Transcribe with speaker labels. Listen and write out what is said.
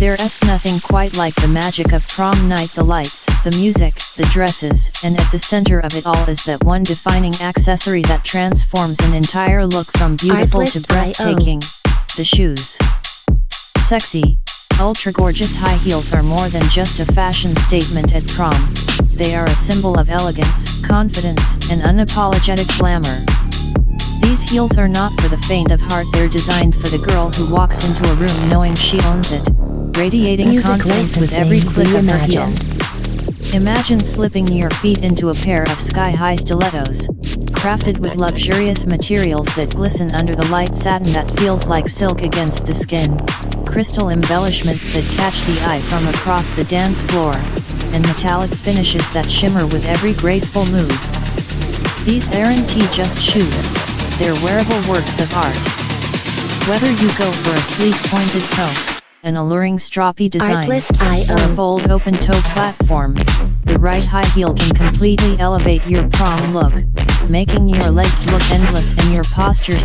Speaker 1: There's nothing quite like the magic of prom night. The lights, the music, the dresses, and at the center of it all is that one defining accessory that transforms an entire look from beautiful to breathtaking: the shoes. Sexy, ultra-gorgeous high heels are more than just a fashion statement at prom. They are a symbol of elegance, confidence, and unapologetic glamour. These heels are not for the faint of heart. They're designed for the girl who walks into a room knowing she owns it, radiating confidence with every click of her heel. Imagine slipping your feet into a pair of sky-high stilettos, crafted with luxurious materials that glisten under the light, satin that feels like silk against the skin, crystal embellishments that catch the eye from across the dance floor, and metallic finishes that shimmer with every graceful move. These aren't just shoes, they're wearable works of art. Whether you go for a sleek pointed toe, an alluring stroppy design, or a bold open-toe platform, the right high heel can completely elevate your prom look, making your legs look endless and your posture